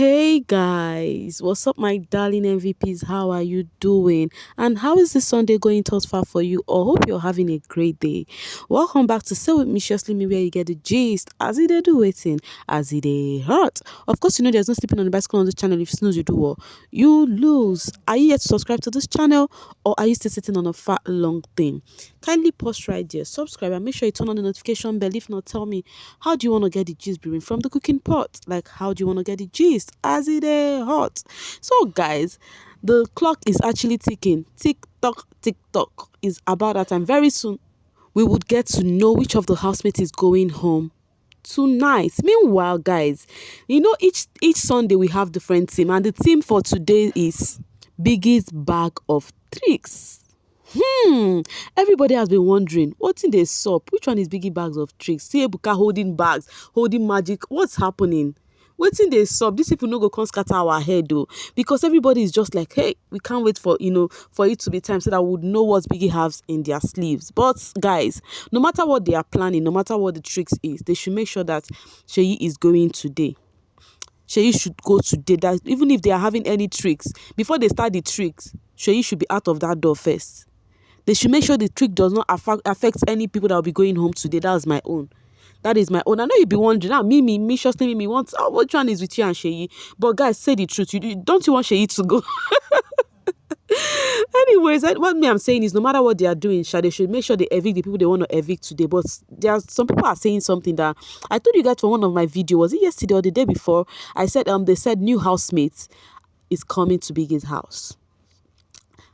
Hey guys, what's up, my darling MVPs? How are you doing? And how is this Sunday going thus far for you? I hope you're having a great day. Welcome back to Say With Me, Shirley, me where you get the gist. As it they do waiting, as it they hurt. Of course, you know there's no sleeping on the bicycle on this channel. If you snooze, you do what? You lose. Are you yet to subscribe to this channel, or are you still sitting on a fat long thing? Kindly pause right there, subscribe, and make sure you turn on the notification bell. If not, tell me, how do you want to get the gist brewing from the cooking pot? Like, how do you want to get the gist as it is hot? So guys, the clock is actually ticking. Tick tock is about that time. Very soon we would get to know which of the housemates is going home tonight. Meanwhile, guys, you know, each Sunday we have different theme, and the theme for today is biggest bag of tricks. Everybody has been wondering, what's in the sup? Which one is biggie bags of tricks? See Ebuka holding bags, holding magic. What's happening? What's in the sup? These people no go come scatter our head though, because everybody is just like, hey, we can't wait for for it to be time so that we would know what biggie has in their sleeves. But guys, no matter what they are planning, no matter what the tricks is, they should make sure that Sheyi is going today. Sheyi should go today. That even if they are having any tricks, before they start the tricks, Sheyi should be out of that door first. They should make sure the trick does not affect any people that will be going home today. That is my own. That is my own. I know you'll be wondering, me, which one is with you and Sheyi? But guys, say the truth. Don't you want Sheyi to go? Anyways, what I'm saying is, no matter what they are doing, they should make sure they evict the people they want to evict today. But there are some people are saying something that I told you guys for one of my videos. Was it yesterday or the day before? I said they said new housemates is coming to Biggie's house.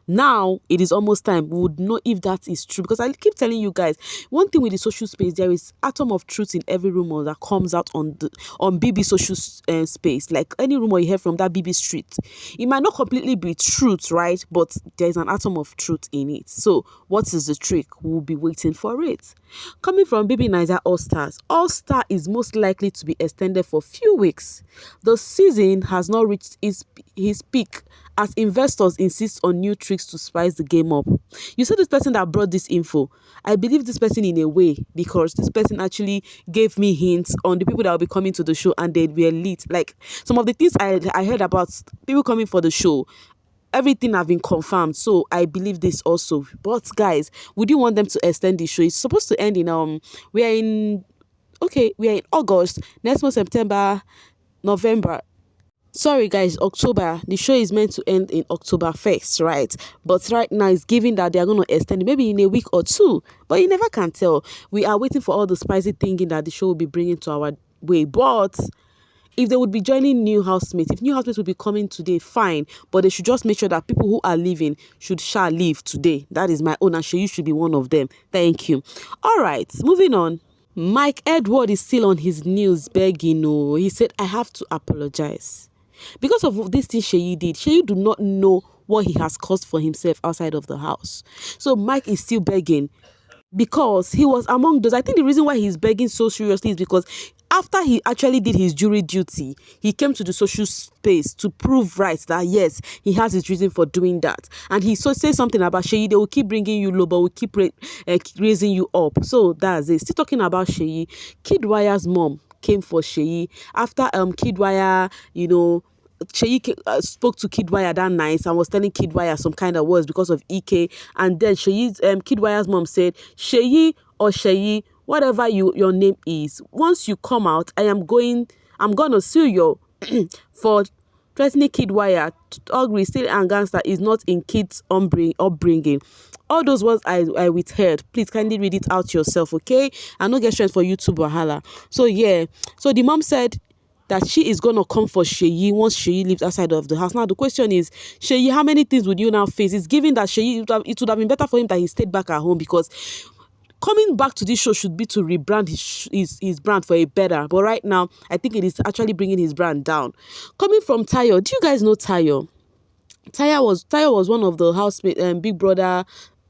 Now it is almost time we would know if that is true, because I keep telling you guys, one thing with the social space, there is atom of truth in every rumor that comes out on BB social space. Like any rumor you hear from that BB street, it might not completely be truth, right? But there is an atom of truth in it. So what is the trick? We'll be waiting for it. Coming from bbnaija All Star is most likely to be extended for a few weeks. The season has not reached his peak as investors insist on new tricks to spice the game up. You said this person that brought this info. I believe this person in a way, because this person actually gave me hints on the people that will be coming to the show, and they were lit. Like some of the things I heard about people coming for the show, everything have been confirmed. So I believe this also. But guys, would you want them to extend the show? It's supposed to end in we are in August. Next month, September, November. Sorry guys, October. The show is meant to end in October 1st, right? But right now it's given that they are going to extend it maybe in a week or two. But you never can tell. We are waiting for all the spicy thinking that the show will be bringing to our way. But if they would be joining new housemates, if new housemates will be coming today, fine. But they should just make sure that people who are leaving shall leave today. That is my own, and you should be one of them. Thank you. All right, moving on. Mike Edward is still on his knees begging. Oh, he said, I have to apologize. Because of this thing Sheyi did, Sheyi do not know what he has caused for himself outside of the house. So Mike is still begging, because he was among those. I think the reason why he's begging so seriously is because after he actually did his jury duty, he came to the social space to prove right that yes, he has his reason for doing that. And he says something about Sheyi, they will keep bringing you low, but will keep raising you up. So that's it. Still talking about Sheyi, Kiddwaya's mom came for Sheyi after Kiddwaya, Sheyi spoke to Kiddwaya that night and was telling Kiddwaya some kind of words because of EK, and then Kiddwaya's mom said, Sheyi, whatever your name is, once you come out, I'm gonna sue you for threatening Kiddwaya. Ugly, still and gangster is not in kids' upbringing. All those words I withheld. Please kindly read it out yourself, okay? And not get strength for YouTube wahala. So yeah, so the mom said that she is gonna come for Sheyi once Sheyi lives outside of the house. Now the question is, Sheyi, how many things would you now face? It's given that Sheyi, it would have been better for him that he stayed back at home, because coming back to this show should be to rebrand his brand for a better. But right now, I think it is actually bringing his brand down. Coming from Tayo, do you guys know Tayo? Tayo was one of the housemate, Big Brother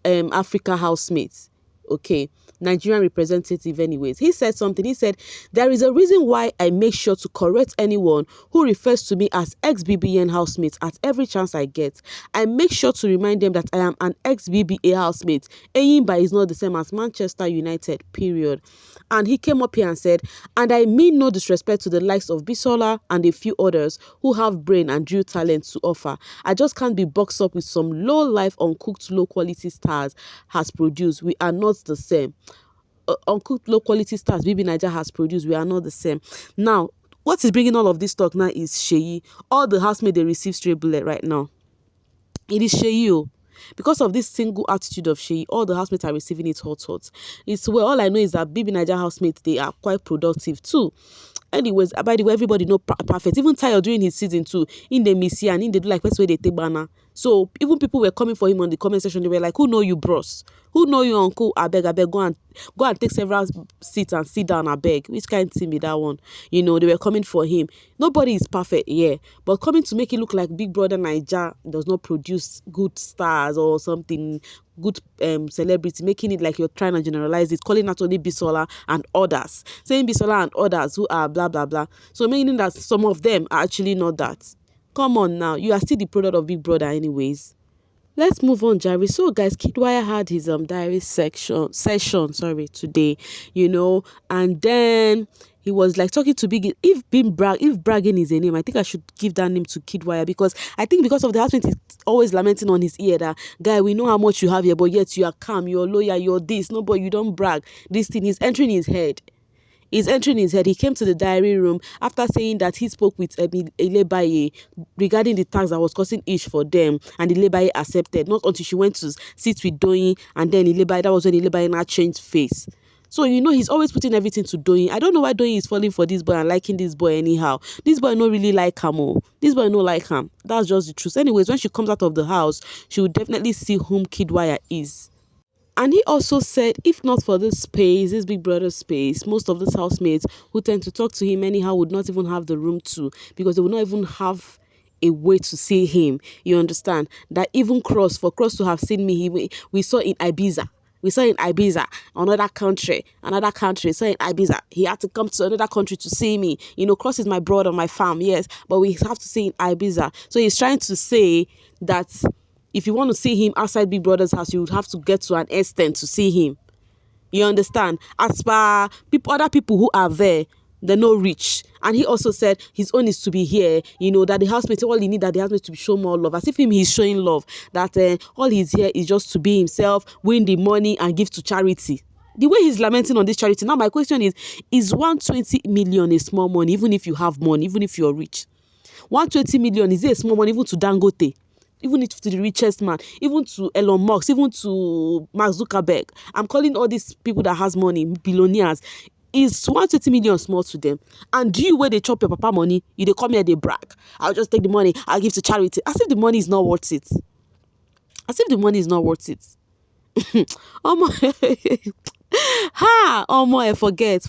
Africa housemates. Okay, Nigerian representative anyways. He said something. He said, there is a reason why I make sure to correct anyone who refers to me as ex-BBN housemate at every chance I get. I make sure to remind them that I am an ex-BBA housemate. Enyimba is not the same as Manchester United, period. And he came up here and said, and I mean no disrespect to the likes of Bisola and a few others who have brain and due talent to offer. I just can't be boxed up with some low-life, uncooked, low-quality stars has produced. We are not the same. Uncooked, low-quality stars bbnaija has produced. We are not the same. Now, what is bringing all of this talk now is CeeC. All the housemates, they receive straight bullet right now. It is CeeC. Because of this single attitude of CeeC, all the housemates are receiving it hot. It's well, all I know is that bbnaija housemates, they are quite productive too. Anyways, by the way, everybody know perfect. Even Tayo during his season 2, in the Missy and in the do like first way they take banner. So even people were coming for him on the comment section. They were like, "Who know you, bros? Who know you, uncle? I beg, go and take several seats and sit down. I beg." Which kind of thing be that one? You know, they were coming for him. Nobody is perfect, yeah, but coming to make it look like Big Brother Naija does not produce good stars or something, good celebrity, making it like you're trying to generalize it, calling out only Bisola and others, saying Bisola and others who are blah blah blah. So meaning that some of them are actually not that. Come on now, you are still the product of Big Brother anyways. Let's move on, Jerry. So, guys, Kiddwaya had his diary session today, you know, and then he was like talking to Big. If bragging is a name, I think I should give that name to Kiddwaya, because I think because of the husband, he's always lamenting on his ear that, guy, we know how much you have here, but yet you are calm, you're loyal, you're this, no, but you don't brag. This thing is entering his head. He came to the diary room after saying that he spoke with Baye regarding the tax that was causing ish for them, and Baye accepted. Not until she went to sit with Doyin, and then Baye, that was when Baye now changed face. So, you know, he's always putting everything to Doyin. I don't know why Doyin is falling for this boy and liking this boy anyhow. This boy no really like him. This boy no like him. That's just the truth. Anyways, when she comes out of the house, she will definitely see whom Kiddwaya is. And he also said, if not for this space, this Big Brother space, most of these housemates who tend to talk to him anyhow would not even have the room to, because they would not even have a way to see him. You understand? That even Cross to have seen me, we saw in Ibiza. We saw in Ibiza, another country, saw in Ibiza. He had to come to another country to see me. You know, Cross is my brother, my fam, yes, but we have to see in Ibiza. So he's trying to say that if you want to see him outside Big Brother's house, you would have to get to an extent to see him. You understand? As per other people who are there, they're no rich. And he also said his own is to be here. You know, that the housemates, all he need that the housemates to show more love. As if he's showing love. That all he's here is just to be himself, win the money and give to charity. The way he's lamenting on this charity. Now my question is 120 million a small money, even if you have money, even if you're rich? 120 million, is it a small money even to Dangote? Even if to the richest man, even to Elon Musk, even to Mark Zuckerberg. I'm calling all these people that has money, billionaires. Is 120 million small to them? And do you, where they chop your papa money, you they come here, they brag. I'll just take the money, I'll give to charity. As if the money is not worth it. As if the money is not worth it. Oh my. Oh my, forget.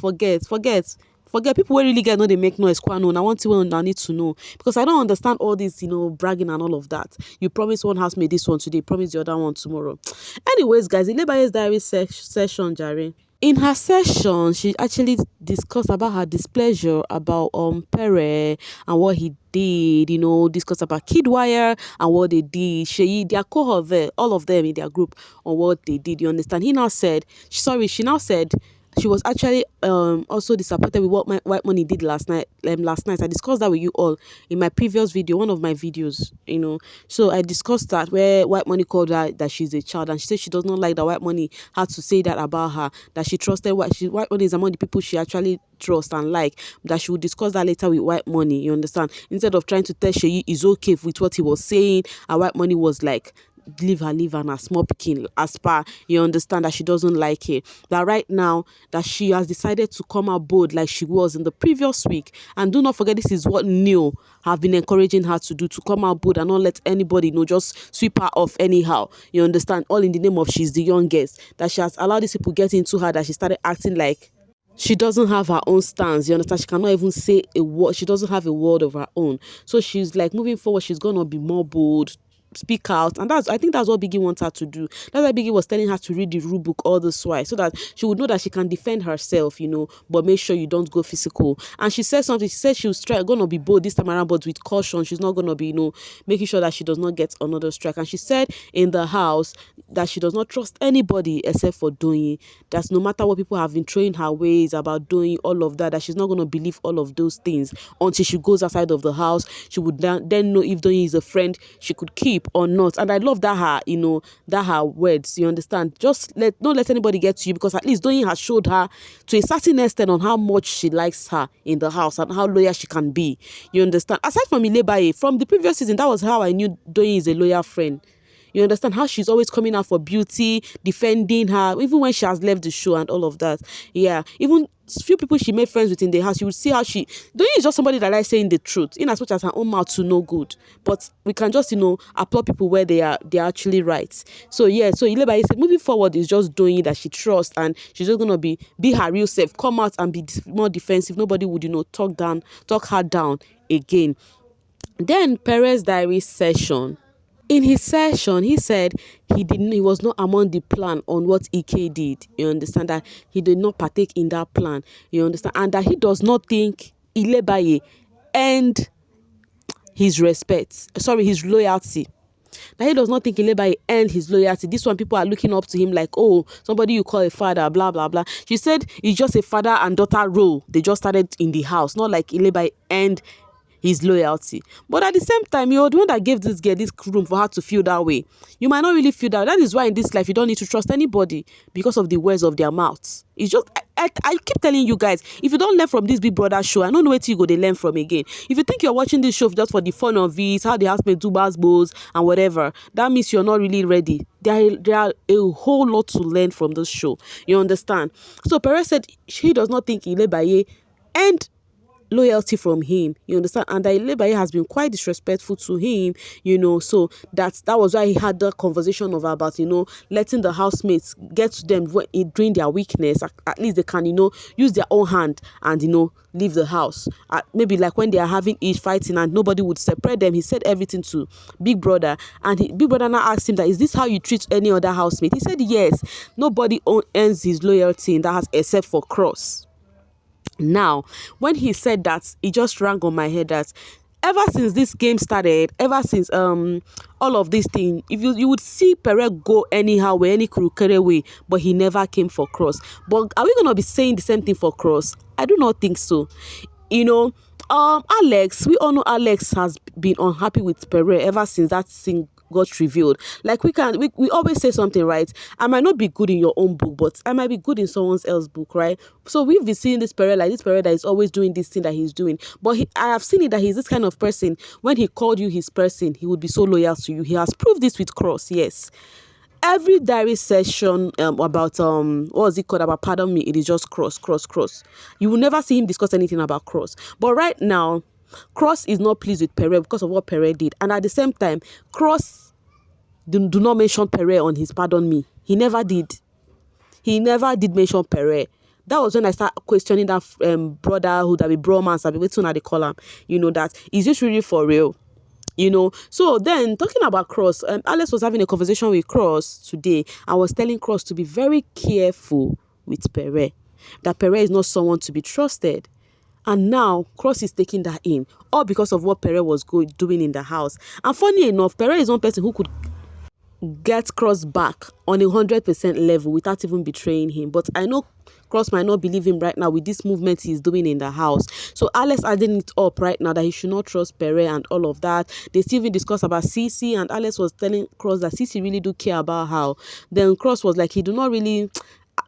People who really get know they make noise. I want to I need to know, because I don't understand all this, you know, bragging and all of that. You promise one housemate this one today, promise the other one tomorrow. Anyways, guys, in Baye's diary session, Jare. In her session, she actually discussed about her displeasure about Pere and what he did, you know, discussed about Kiddwaya and what they did. CeeC, their cohort there, all of them in their group, on what they did. You understand? She now said she was actually also disappointed with what White Money did last night. I discussed that with you all in my previous video, one of my videos, you know. So I discussed that where White Money called her that she's a child, and she said she does not like that White Money had to say that about her, that she trusted White Money is among the people she actually trust and like, that she would discuss that later with White Money, you understand? Instead of trying to tell CeeC is okay with what he was saying, and White Money was like, leave her and a small picking as per, you understand, that she doesn't like it. That right now that she has decided to come out bold like she was in the previous week. And do not forget, this is what Neil have been encouraging her to do, to come out bold and not let anybody know, just sweep her off anyhow, you understand, all in the name of she's the youngest. That she has allowed these people get into her, that she started acting like she doesn't have her own stance, you understand? She cannot even say a word. She doesn't have a word of her own. So she's like, moving forward, she's gonna be more bold, speak out, and I think that's what Biggie wants her to do. That's why Biggie was telling her to read the rule book all this while, so that she would know that she can defend herself, but make sure you don't go physical. And she said something. She said she was gonna be bold this time around, but with caution. She's not gonna be, making sure that she does not get another strike. And she said in the house that she does not trust anybody except for doyin. That's no matter what people have been throwing her ways about doing all of that she's not gonna believe all of those things until she goes outside of the house. She would then know if doyin is a friend she could keep or not. And I love that her words, you understand. Just don't let anybody get to you, because at least doyin has showed her to a certain extent on how much she likes her in the house and how loyal she can be, you understand. Aside from Baye, from the previous season, that was how I knew doyin is a loyal friend. You understand how she's always coming out for beauty, defending her, even when she has left the show and all of that. Yeah, even few people she made friends with in the house, you would see how doyin is just somebody that likes saying the truth, in as much as her own mouth to no good. But we can just, applaud people where they're actually right. So yeah, so Baye said moving forward is just doyin that she trusts, and she's just gonna be her real self, come out and be more defensive. Nobody would, talk her down again. Then Pere's diary session. In his session, he said he was not among the plan on what EK did. You understand that he did not partake in that plan. You understand, and that he does not think Baye earned his his loyalty. That he does not think Baye earned his loyalty. This one, people are looking up to him like, oh, somebody you call a father, blah blah blah. She said it's just a father and daughter role. They just started in the house, not like Baye earned his loyalty. But at the same time, you're the one that gave this girl this room for her to feel that way. You might not really feel that. That is why in this life you don't need to trust anybody because of the words of their mouths. It's just I keep telling you guys, if you don't learn from this Big Brother show, I don't know where you go to learn from again. If you think you're watching this show just for the fun of it, how the housemates do basketballs and whatever, that means you're not really ready. There are a whole lot to learn from this show. You understand? So Pere said she does not think Baye and loyalty from him, you understand, and that Baye has been quite disrespectful to him, so that was why he had the conversation about letting the housemates get to them during their weakness. At least they can use their own hand and leave the house. Maybe like when they are having each fighting and nobody would separate them. He said everything to Big Brother, and Big Brother now asked him that, is this how you treat any other housemate? He said yes, nobody earns his loyalty in that house except for Cross. Now, when he said that, it just rang on my head that ever since this game started, ever since all of this thing, if you would see Pere go anyhow way, any crooked way, but he never came for Cross. But are we gonna be saying the same thing for Cross? I do not think so. Alex, we all know Alex has been unhappy with Pere ever since that thing got revealed. Like we always say something, right? I might not be good in your own book, but I might be good in someone else's book, right? So we've been seeing this Pere that is always doing this thing that he's doing. But I have seen it that he's this kind of person. When he called you his person, he would be so loyal to you. He has proved this with Cross, yes. Every diary session about what was it called, about pardon me, it is just Cross. You will never see him discuss anything about Cross. But right now, Cross is not pleased with Pere because of what Pere did. And at the same time, Cross do not mention Pere on his pardon me. He never did. He never did mention Pere. That was when I started questioning that brotherhood, that be bromance, that be waiting at the column. That is this really for real? So then talking about Cross, Alex was having a conversation with Cross today. I was telling Cross to be very careful with Pere, that Pere is not someone to be trusted. And now Cross is taking that in, all because of what Pere was doing in the house. And funny enough, Pere is one person who could get Cross back on 100% level without even betraying him. But I know Cross might not believe him right now with this movement he's doing in the house. So Alex adding it up right now that he should not trust Pere and all of that. They still even discuss about CeeC, and Alex was telling Cross that CeeC really do care about how. Then Cross was like, he do not really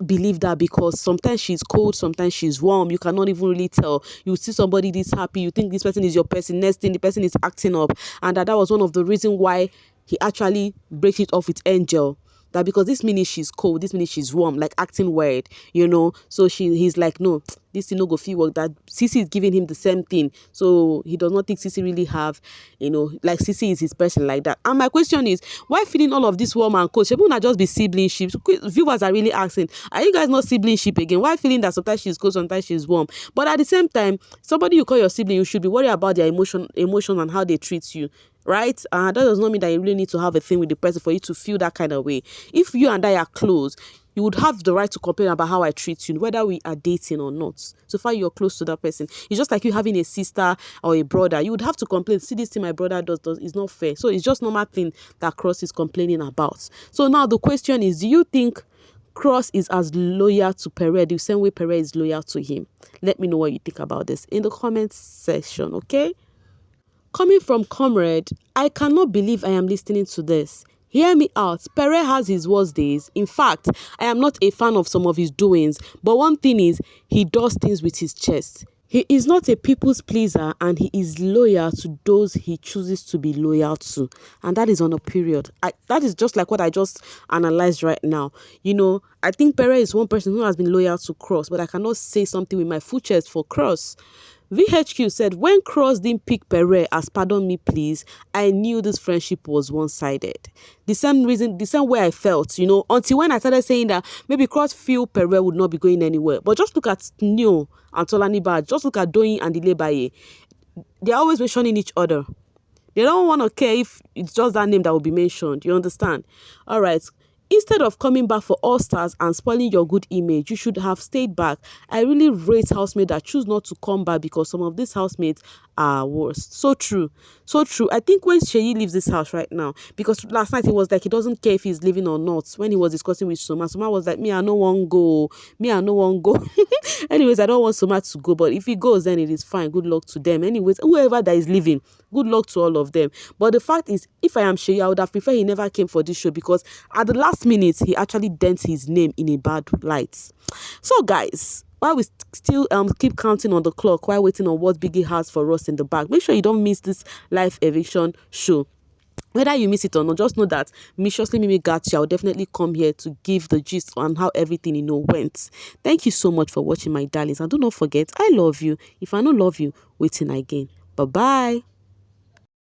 believe that, because sometimes she's cold, sometimes she's warm. You cannot even really tell. You see somebody this happy, you think this person is your person, next thing the person is acting up. And that was one of the reasons why he actually breaks it off with Angel. That because this minute she's cold, this minute she's warm, like acting weird, So he's like, no, this thing no go feel work. That CeeC is giving him the same thing. So he does not think CeeC really have, like CeeC is his person like that. And my question is, why feeling all of this warm and cold? Shouldn't not just be siblingship? Viewers are really asking, are you guys not siblingship again? Why feeling that sometimes she's cold, sometimes she's warm? But at the same time, somebody you call your sibling, you should be worried about their emotion and how they treat you. right? That does not mean that you really need to have a thing with the person for you to feel that kind of way. If you and I are close, you would have the right to complain about how I treat you, whether we are dating or not. So far, you're close to that person. It's just like you having a sister or a brother. You would have to complain. See, this thing my brother does is not fair. So it's just normal thing that Cross is complaining about. So now the question is, do you think Cross is as loyal to Pere the same way Pere is loyal to him? Let me know what you think about this in the comments section, okay? Coming from Comrade, I cannot believe I am listening to this. Hear me out. Pere has his worst days. In fact, I am not a fan of some of his doings, but one thing is, he does things with his chest. He is not a people's pleaser and he is loyal to those he chooses to be loyal to. And that is on a period. That is just like what I just analyzed right now. You know, I think Pere is one person who has been loyal to Cross, but I cannot say something with my full chest for Cross. VHQ said, when Cross didn't pick Pere as pardon me please, I knew this friendship was one-sided. The same way I felt, you know, until when I started saying that maybe Cross feel Pere would not be going anywhere. But just look at Neo and Tolani Bad, just look at Doyin and Baye. They're always mentioning each other. They don't want to care if it's just that name that will be mentioned. You understand? All right. Instead of coming back for all stars and spoiling your good image, you should have stayed back. I really rate housemates that choose not to come back because some of these housemates are worse. So true. So true. I think when Seyi leaves this house right now, because last night he was like he doesn't care if he's leaving or not. When he was discussing with Soma, Soma was like, me, I no one go. Me, I no one go. Anyways, I don't want Soma to go, but if he goes, then it is fine. Good luck to them. Anyways, whoever that is leaving, good luck to all of them. But the fact is, if I am Seyi, I would have preferred he never came for this show because at the last minute, he actually dents his name in a bad light. So guys, while we still keep counting on the clock, while waiting on what Biggie has for us in the bag, make sure you don't miss this live eviction show. Whether you miss it or not, just know that Viciously Mimi got you. I'll definitely come here to give the gist on how everything, you know, went. Thank you so much for watching, my darlings. And do not forget, I love you. If I don't love you, waiting again. Bye-bye.